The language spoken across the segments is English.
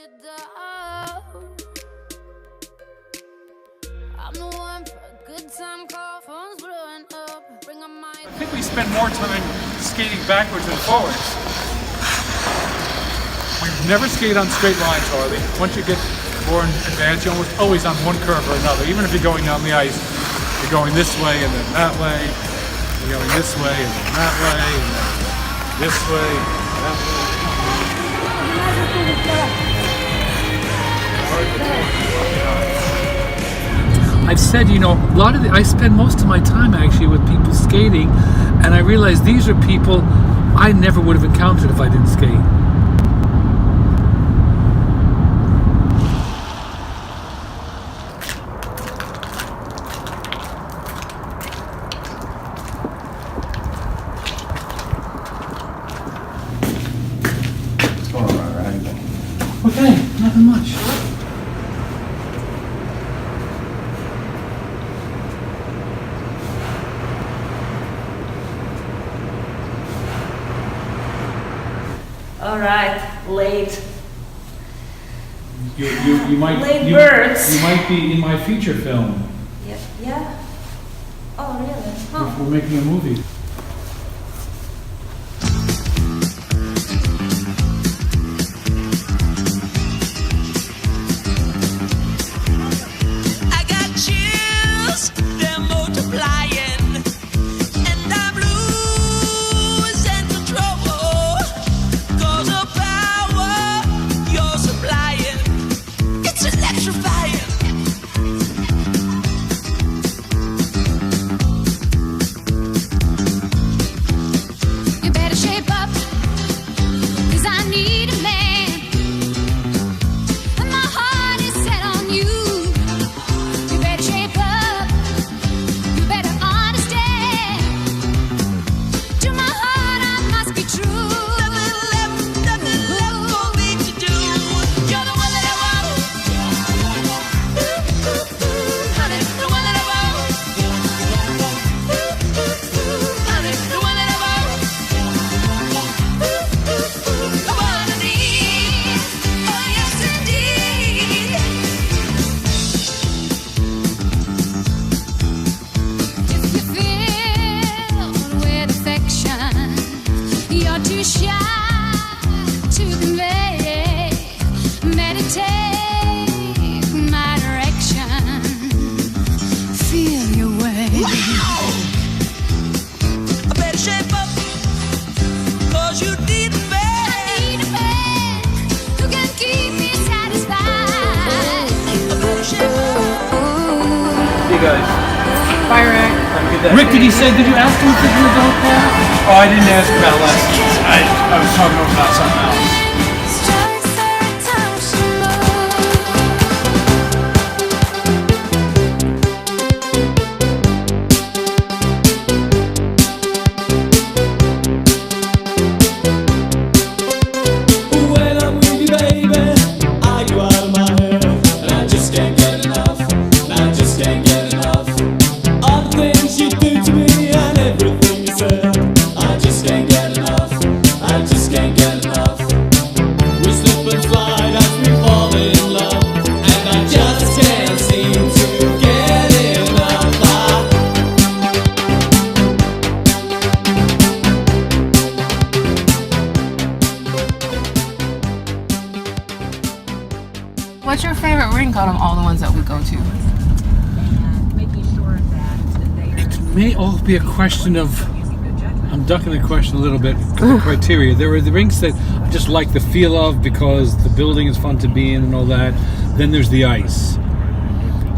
you down. I'm the one for a good time call. Phone's blowing up. Bring a mic. I think we spend more time skating backwards than forwards. We've never skated on straight lines, Harley. Once you get more advanced, you're almost always on one curve or another. Even if you're going down the ice, you're going this way and then that way. You're going this way and then that way and then this way and that way. I've said, a lot of I spend most of my time actually with people skating, and I realize these are people I never would have encountered if I didn't skate. What's going on, Robert? How you doing? Okay, nothing much. All right, late. You might Late birds. You might be in my feature film. Yeah. Oh, really? Huh. We're making a movie. I got chills, they're multiplying, and I'm losing control. 'Cause the power you're supplying, it's electrifying. You better shape up, 'cause I need a man. And my heart is set on you. You better shape up, you better understand. To my heart I must be true. Nothing left for me to do. You're the one that I want. Honey, the one that I want. Honey, the one that I want. The one I need. Oh, yes, indeed. If you feel with affection, you're too shy to convey. Meditate my direction. Feel your way. I better shape up, 'cause you need a man. I need a man who can keep me satisfied. I better shape up. Hey guys. Bye, Rick. Have a good day. Rick, did you ask him if he was out there? Oh, I didn't ask about lessons. I was talking about something else. Strikes every time she When I'm with you, baby, are you out of my head? And I just can't get enough. And I just can't get enough. All the things you do to me and everything you said. I just can't get enough. I just can't get enough. We slip and slide as we fall in love, and I just can't seem to get enough. What's your favorite rink out of all the ones that we go to? It may all be a question of, I'm ducking the question a little bit, the criteria. There are the rinks that I just like the feel of because the building is fun to be in and all that. Then there's the ice.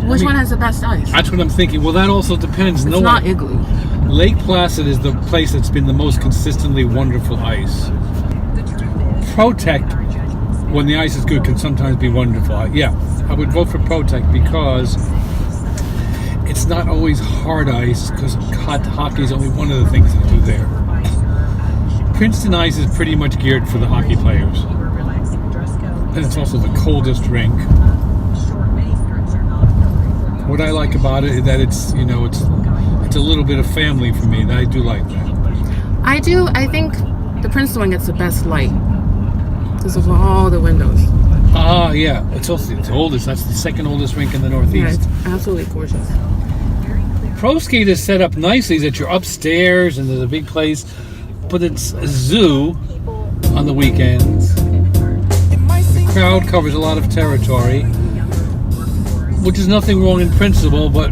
Which one has the best ice? That's what I'm thinking. Well, that also depends. It's not Igloo. Lake Placid is the place that's been the most consistently wonderful ice. Protect, when the ice is good, can sometimes be wonderful. Yeah, I would vote for Protect because it's not always hard ice, because hot hockey is only one of the things they do there. Princeton ice is pretty much geared for the hockey players, and it's also the coldest rink. What I like about it is that it's it's a little bit of family for me. I do like that. I do. I think the Princeton one gets the best light because of all the windows. Yeah. It's also the oldest. That's the second oldest rink in the Yeah, Northeast. it's absolutely gorgeous. Proskate is set up nicely that you're upstairs and there's a big place, but it's a zoo on the weekends. The crowd covers a lot of territory, which is nothing wrong in principle, but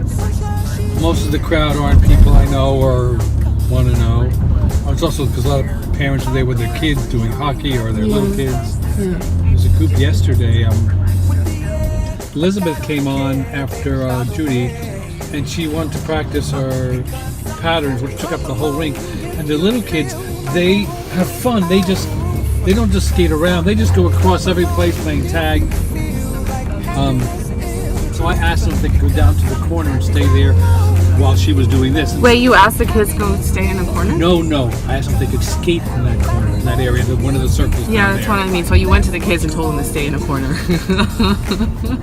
most of the crowd aren't people I know or want to know. It's also because a lot of parents are there with their kids doing hockey or their little kids. Yeah. There was a group yesterday. Elizabeth came on after Judy, and she wanted to practice her patterns, which took up the whole rink. And the little kids, they have fun. They don't just skate around. They just go across every place playing tag. So I asked them if they could go down to the corner and stay there while she was doing this. And Wait, you asked the kids to go stay in a corner? No. I asked them if they could skate in that corner, in that area, one of the circles. Yeah, down that's there. what I mean. So you went to the kids and told them to stay in a corner.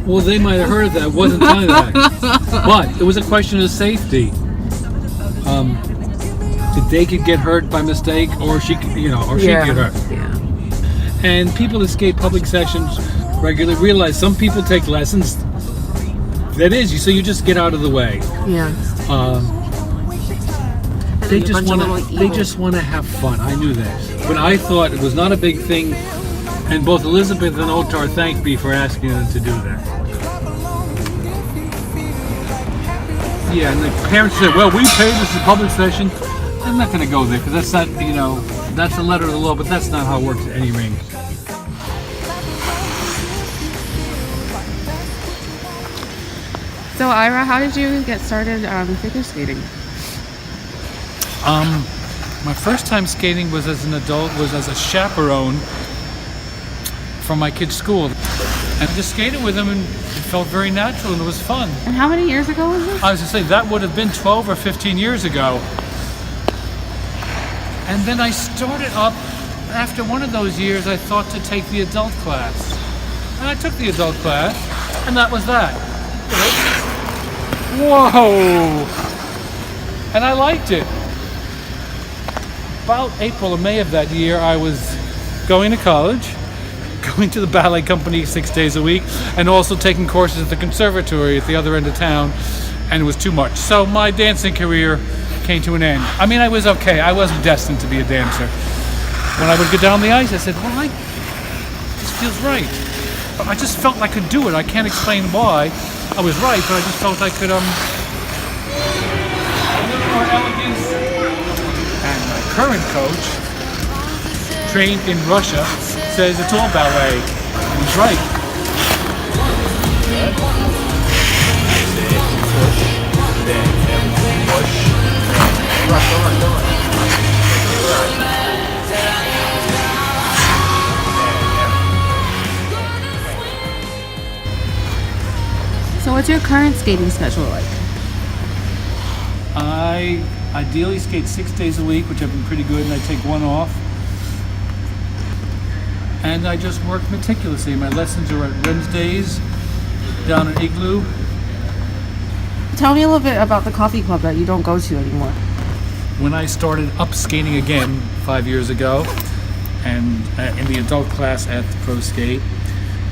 Well, they might have heard that. It wasn't telling that. But it was a question of safety. That they could get hurt by mistake, or she could, or she'd get hurt. Yeah. And people that skate public sessions regularly realize some people take lessons. That is, so you just get out of the way. Yeah. They just want to have fun. I knew that, but I thought it was not a big thing. And both Elizabeth and Otar thanked me for asking them to do that. Yeah, and the parents said, "Well, we paid this as a public session." I'm not going to go there because that's not, that's the letter of the law. But that's not how it works at any rink. So Ira, how did you get started figure skating? My first time skating was as an adult, was as a chaperone from my kid's school. And I just skated with him and it felt very natural and it was fun. And how many years ago was this? I was going to say, that would have been 12 or 15 years ago. And then I started up, after one of those years, I thought to take the adult class. And I took the adult class, and that was that. Whoa! And I liked it. About April or May of that year, I was going to college, going to the ballet company 6 days a week, and also taking courses at the conservatory at the other end of town, and it was too much. So my dancing career came to an end. I mean, I was okay. I wasn't destined to be a dancer. When I would go down the ice, I said, well, this feels right. I just felt I could do it. I can't explain why I was right, but I just felt I could, a little more elegance. And my current coach, trained in Russia, says it's all ballet. And he's right. So what's your current skating schedule like? I ideally skate 6 days a week, which I've been pretty good, and I take one off. And I just work meticulously. My lessons are at Wednesdays down at Igloo. Tell me a little bit about the coffee club that you don't go to anymore. When I started up skating again 5 years ago, and in the adult class at the Proskate,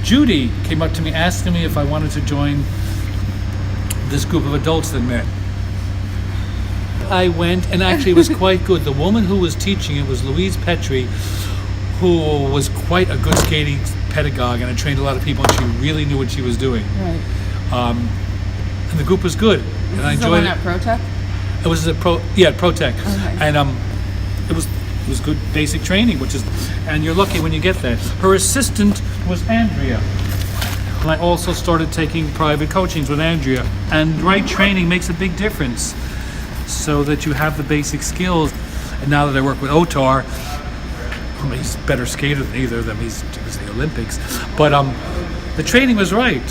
Judy came up to me asking me if I wanted to join this group of adults that met. I went, and actually it was quite good. The woman who was teaching it was Louise Petrie, who was quite a good skating pedagogue and had trained a lot of people, and she really knew what she was doing. Right. And the group was good, and I enjoyed it. At ProtechHockey? It was at ProtechHockey, Okay. and it was good basic training, and you're lucky when you get that. Her assistant was Andrea, and I also started taking private coachings with Andrea. And right training makes a big difference, so that you have the basic skills. And now that I work with Otar, he's a better skater than either of them. He was the Olympics, but the training was right.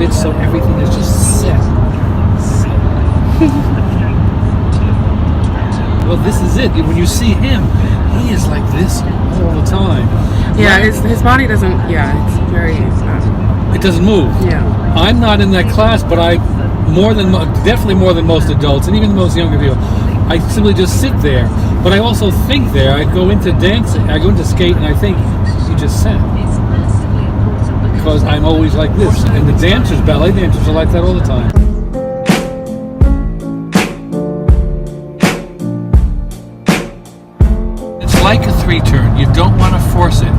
it so everything is just set. Well, this is it. When you see him, he is like this all the time. Yeah, his body doesn't. Yeah, it's very. It doesn't move. Yeah. I'm not in that class, but definitely more than most adults, and even most younger people. I simply just sit there, but I also think there. I go into dance, I go into skate, and I think you just sat. Because I'm always like this, and the dancers, ballet dancers, are like that all the time. It's like a 3-turn. You don't want to force it.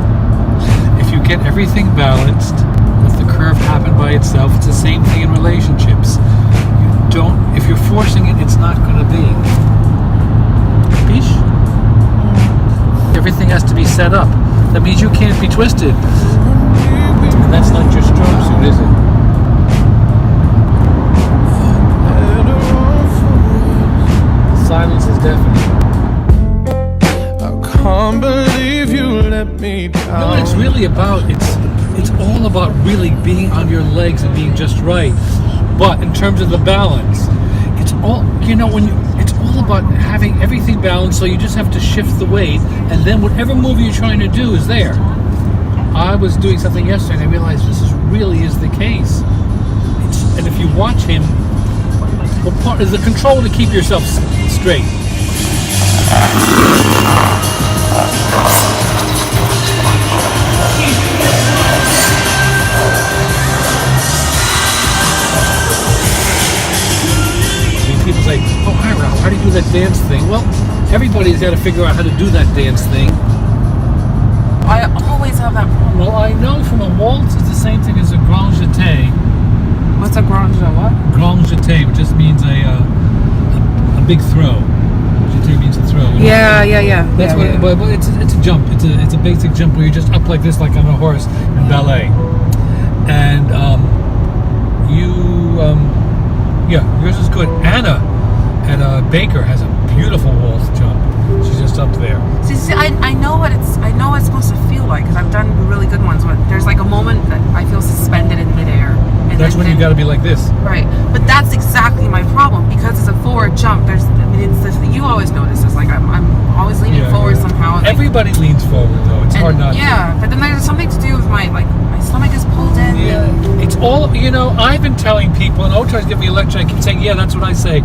If you get everything balanced, let the curve happen by itself. It's the same thing in relationships. If you're forcing it, it's not going to be. Bish? Everything has to be set up. That means you can't be twisted. And that's not your strong suit, is it? Silence is deafening. I can't believe you let me down. You know what it's really about? It's all about really being on your legs and being just right. But in terms of the balance, it's all about having everything balanced, so you just have to shift the weight, and then whatever move you're trying to do is there. I was doing something yesterday and I realized this really is the case. And if you watch him, what part is the control to keep yourself straight? People say, oh, hi, Ralph, how do you do that dance thing? Well, everybody's got to figure out how to do that dance thing. I always have that problem. Well, I know from a waltz, it's the same thing as a grand jeté. What's a grand what? Grand jeté, which just means a big throw. Jeté means a throw. Yeah. That's yeah, what. But it's a jump. It's a basic jump where you're just up like this, like on a horse in ballet. And yours is good. Anna Baker has a beautiful waltz jump. She's just up there. See, I know what it's supposed to feel like, because I've done really good ones. But there's like a moment that I feel suspended in midair. And that's when you got to be like this. Right, but that's exactly my problem, because it's a forward jump. You always notice this. Like I'm always leaning forward somehow. Like, everybody leans forward though. It's hard not to. Yeah, but then there's something to do with my stomach is pulled in. Yeah, it's all, I've been telling people, and O tries to give me a lecture, I keep saying, yeah, that's what I say.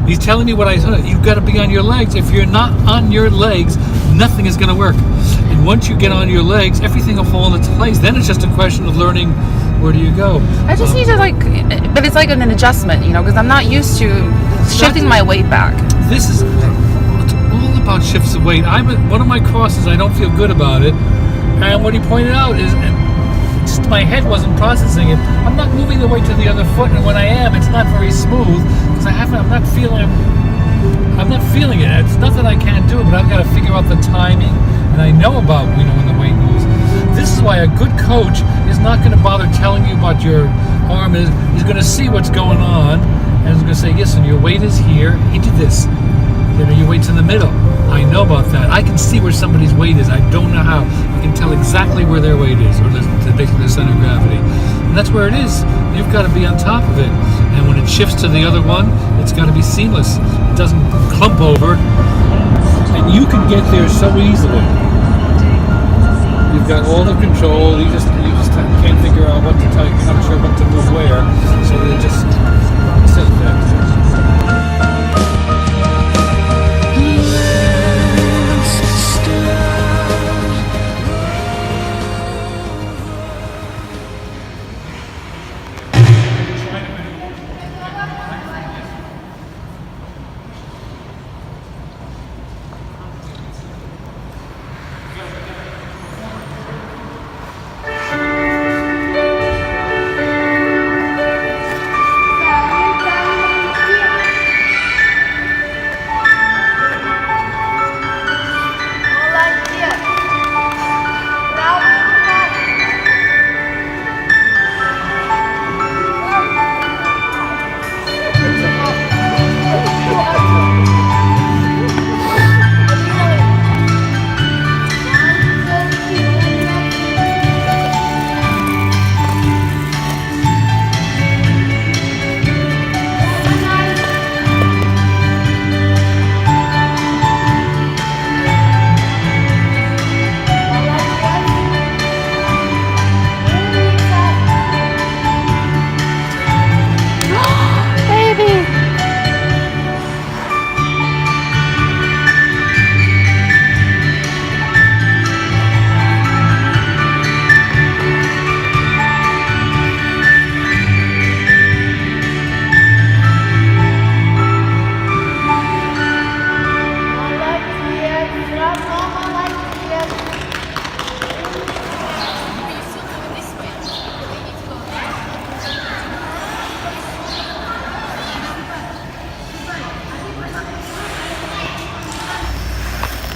He's telling me what I said. You've got to be on your legs. If you're not on your legs, nothing is going to work. And once you get on your legs, everything will fall into place. Then it's just a question of learning, where do you go? I just need to but it's like an adjustment, because I'm not used to shifting my weight back. It's all about shifts of weight. One of my crosses, I don't feel good about it. And what he pointed out is, just my head wasn't processing it. I'm not moving the weight to the other foot, and when I am, it's not very smooth because I'm not feeling it. It's not that I can't do it, but I've got to figure out the timing, and I know about when the weight moves. This is why a good coach is not going to bother telling you about your arm. He's going to see what's going on, and he's going to say, listen, your weight is here. You do this. Your weight's in the middle. I know about that. I can see where somebody's weight is. I don't know how. I can tell exactly where their weight is, or basically the center of gravity. And that's where it is. You've got to be on top of it. And when it shifts to the other one, it's got to be seamless. It doesn't clump over. And you can get there so easily. You've got all the control. You just can't figure out what to tell. You're not sure what to move where. So it just sits there.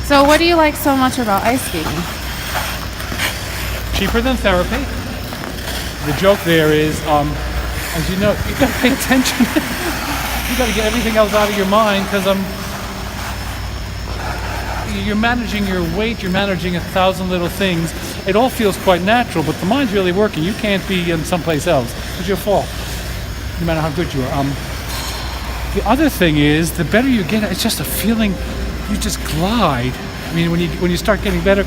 So what do you like so much about ice skating? Cheaper than therapy. The joke there is, as you know, you got to pay attention. You got to get everything else out of your mind because you're managing your weight, you're managing 1,000 little things. It all feels quite natural, but the mind's really working. You can't be in someplace else because you'll fall, no matter how good you are. The other thing is, the better you get, it's just a feeling. You just glide. I mean, when you start getting better,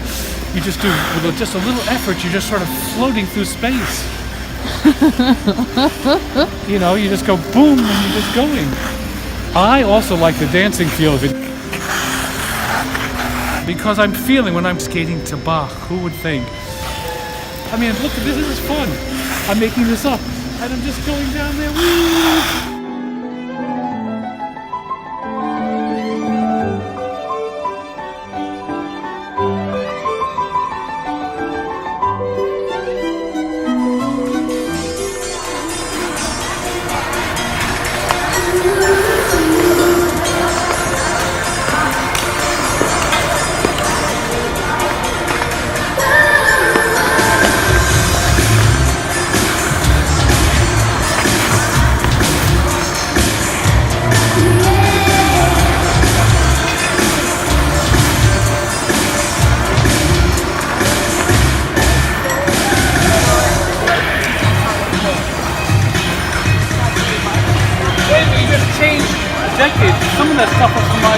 you just do with just a little effort. You're just sort of floating through space. You know, you just go boom, and you're just going. I also like the dancing feel of it because I'm feeling when I'm skating to Bach. Who would think? I mean, look, this is fun. I'm making this up, and I'm just going down there. Woo! Some of that stuff was from my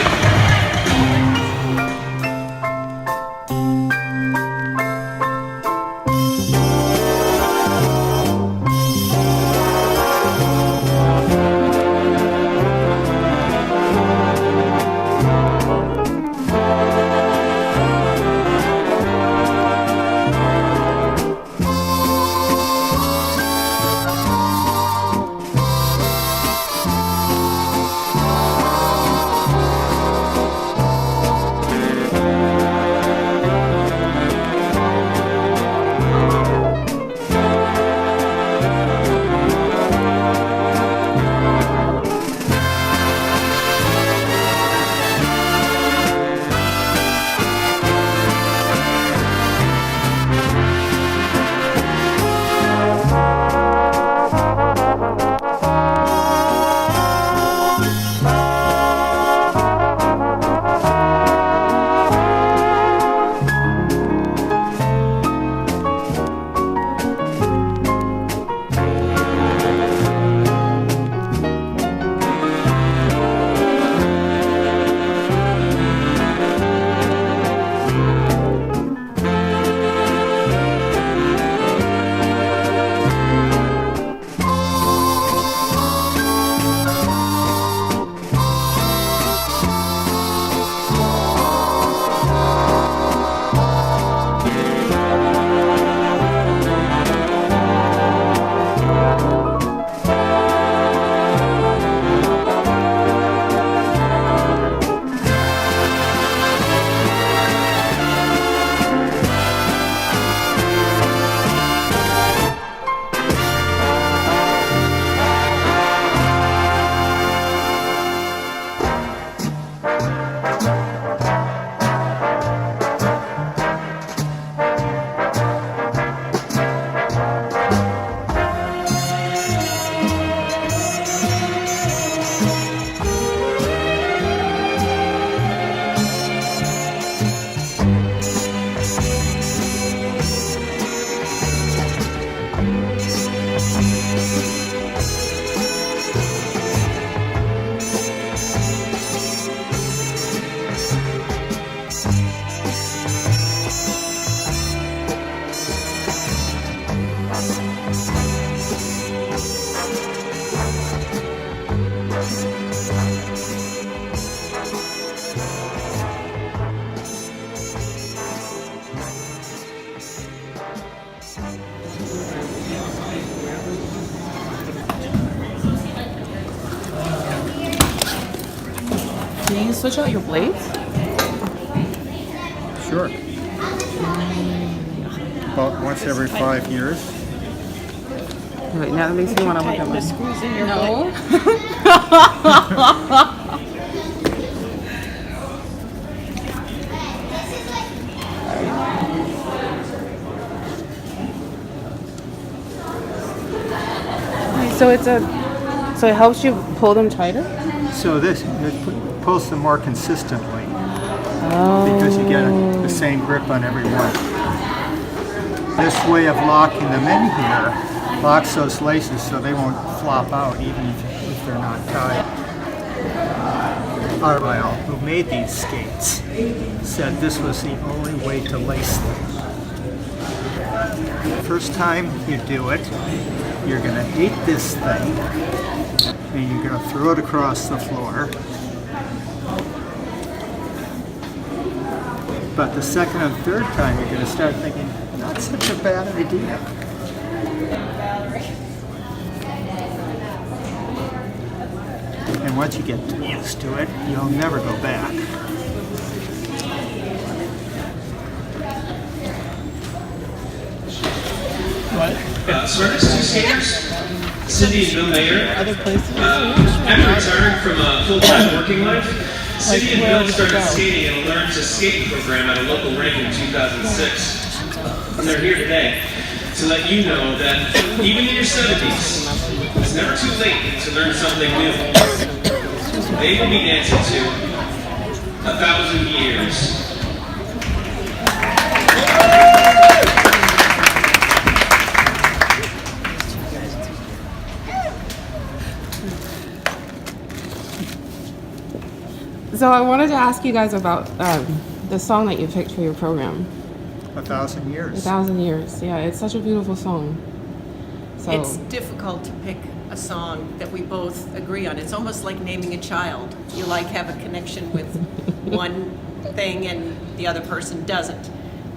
Can you switch out your blades? Sure. About once every 5 years. Wait, now that makes me want to look at my screws in your No. So it helps you pull them tighter? So it pulls them more consistently because you get the same grip on every one. This way of locking them in here locks those laces so they won't flop out even if they're not tied. Pharrell, who made these skates, said this was the only way to lace them. First time you do it, you're going to hate this thing, and you're going to throw it across the floor. But the second and third time, you're going to start thinking, not such a bad idea. And once you get used to it, you'll never go back. So our next two skaters, Cindy and Bill Mayer. After retiring from a full-time working life, Cindy and Bill started skating in a Learn to Skate program at a local rink in 2006. And they're here today to let you know that even in your 70s, it's never too late to learn something new. They will be dancing to 1,000 Years. So I wanted to ask you guys about the song that you picked for your program. 1,000 Years. 1,000 Years. Yeah, it's such a beautiful song. So It's difficult to pick a song that we both agree on. It's almost like naming a child. You have a connection with one thing and the other person doesn't.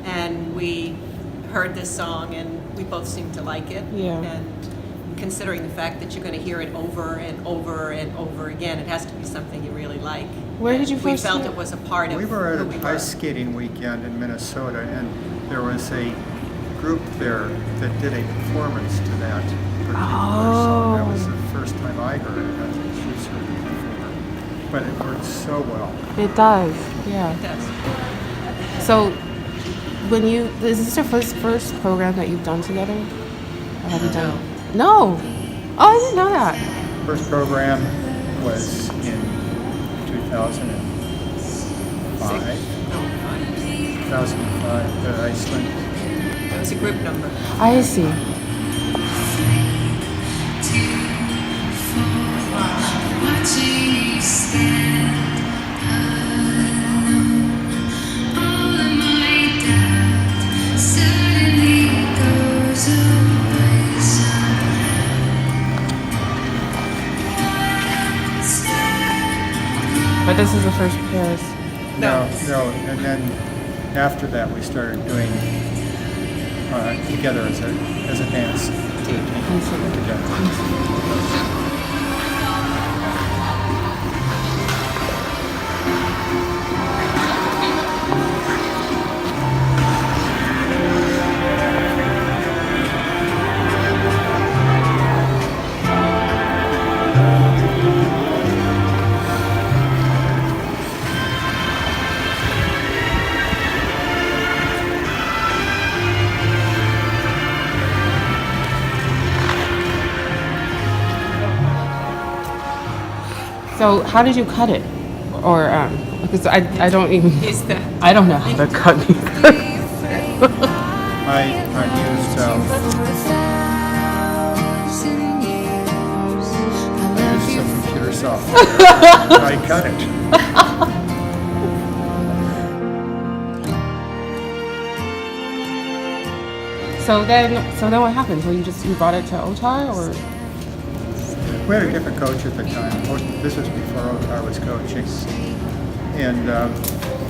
And we heard this song and we both seem to like it. Yeah. And considering the fact that you're going to hear it over and over and over again, it has to be something you really like. Where did you We first felt hear it was a part of We were at who an we were. ice skating weekend in Minnesota, and there was a group there that did a performance to that particular song. That was the first time I heard it. I think she's heard it before. But it works so well. it does. Yeah. It does. So is this your first program that you've done together? Or have you done? No. Oh, I didn't know that. First program was in 2005. 2005 at Iceland. It was a group number. I see. But this is the first Paris. No. And then after that, we started doing together as a dance team. Together. So how did you cut it? Or because I don't even I don't know how to cut either. I used some computer software. I cut it. So then what happened? So you brought it to Otar, or? We had a different coach at the time. This was before Otar was coaching. And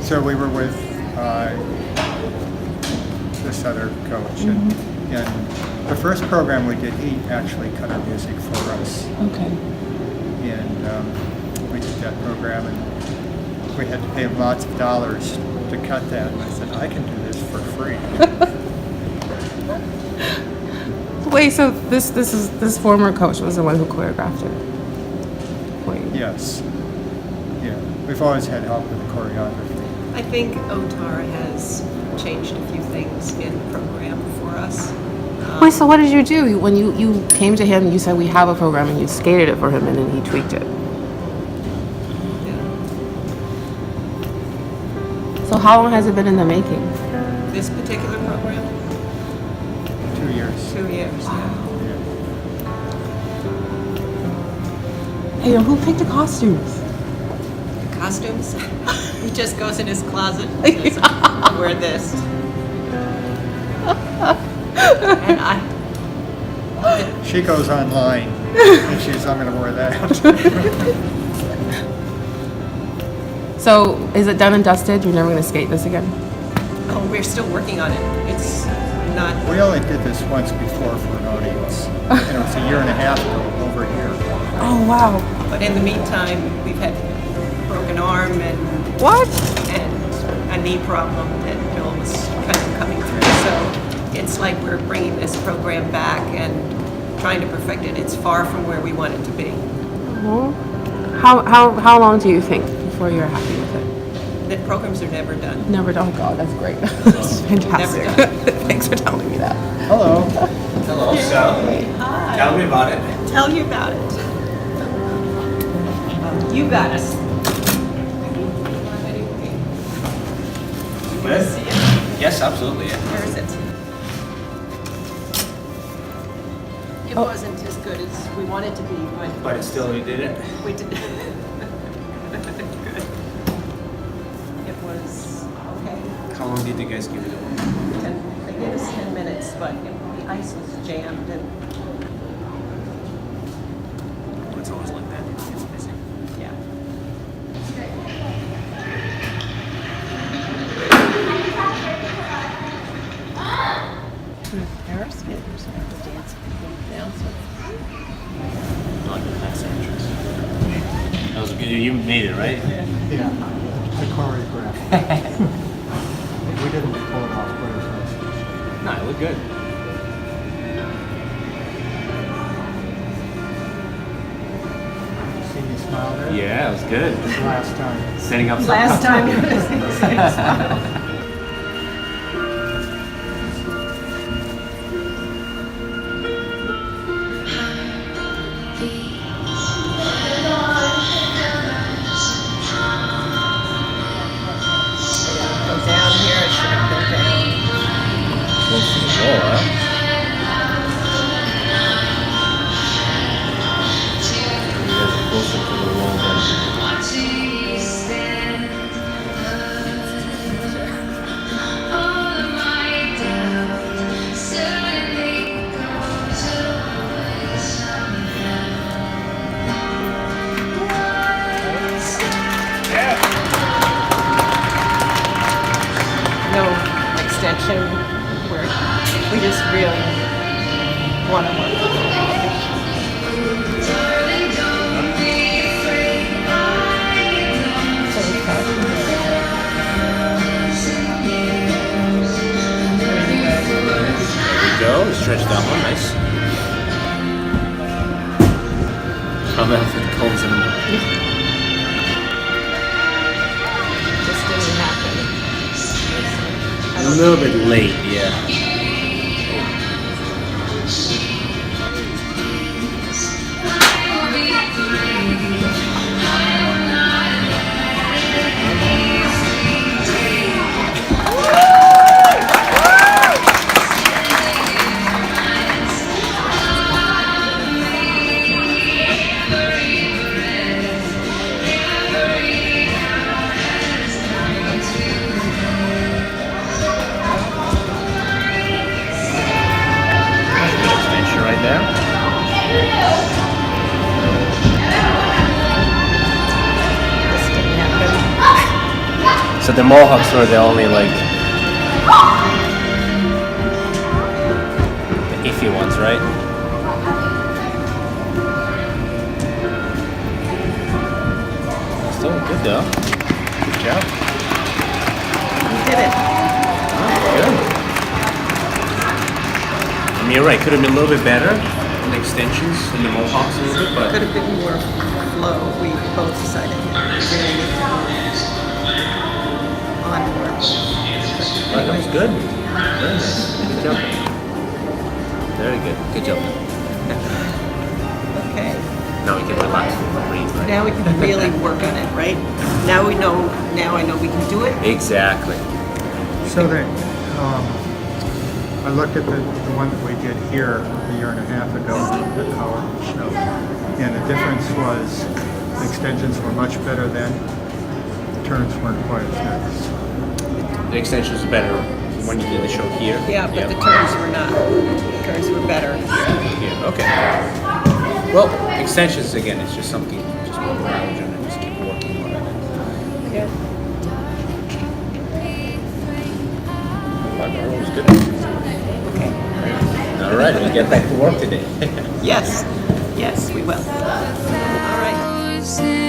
so we were with this other coach. And the first program we did, he actually cut our music for us. Okay. And we did that program, and we had to pay him lots of dollars to cut that. And I said, I can do this for free. Wait, so this former coach was the one who choreographed it? Wait. Yes. Yeah. We've always had help with the choreography. I think OTAR has changed a few things in the program for us. Wait, so what did you do? When you came to him, you said we have a program and you skated it for him and then he tweaked it. So how long has it been in the making? This particular program? 2 years. 2 years, yeah. Hey, who picked the costumes? The costumes? He just goes in his closet and says, I'll wear this. And She goes online and she says, I'm going to wear that. So is it done and dusted? You're never going to skate this again? oh, we're still working on it. It's not, We only did this once before for an audience. And it was a year and a half ago over here. Oh, wow. but in the meantime, we've had broken arm and What? a knee problem that Bill was kind of coming through. So it's like we're bringing this program back and trying to perfect it. It's far from where we want it to be. How long do you think before you're happy with it? The programs are never done. Never done. Oh, God, that's great. That's fantastic. Never Thanks for telling me that. Hello. Hello, so tell me about it. Tell you about it. You got us. Good? Yes, absolutely. Yeah. Where is it? It wasn't as good as we wanted to be, But it's still, you did it. we did. Good. It was okay. How long did you guys give it? They gave us 10 minutes, but the ice was jammed and It's always like that. It's busy. yeah. Like the next entrance. That was good. You made it, right? Yeah, the choreograph. We didn't pull it off, but it was nice. No, it looked good. See me smile there? Yeah, it was good. Last time. Setting up. Last time you were saying smile. Down here, it should have been down. Close to the wall, huh? You guys are closer to the wall than. No extension. We just really want to work with There we go. Stretch that one. Nice. I'm out for the cones anymore. Just didn't happen. A little bit late, yeah. So the Mohawks were the only like the iffy ones, right? Still good though. Good job. You did it. Good. I mean, you're right. Could have been a little bit better in the extensions and the Mohawks a little bit, but Could have been more flow. We both decided that we really need to on more. that was good. Very nice. Good job. Very good. Good job. Okay. Now we can relax and breathe, right? Now we can really work on it, right? Now we know. Now I know we can do it. Exactly. So that I looked at the one that we did here a year and a half ago, the college show, and the difference was the extensions were much better then. The turns weren't quite as nice. The extensions are better when you did the show here. Yeah, but the turns were not. The turns were better. Yeah, okay. Well, extensions again, it's just something just work around and just keep working on it. Yeah. That was good. All right, we'll get back to work today. Yes. Yes, we will. All right.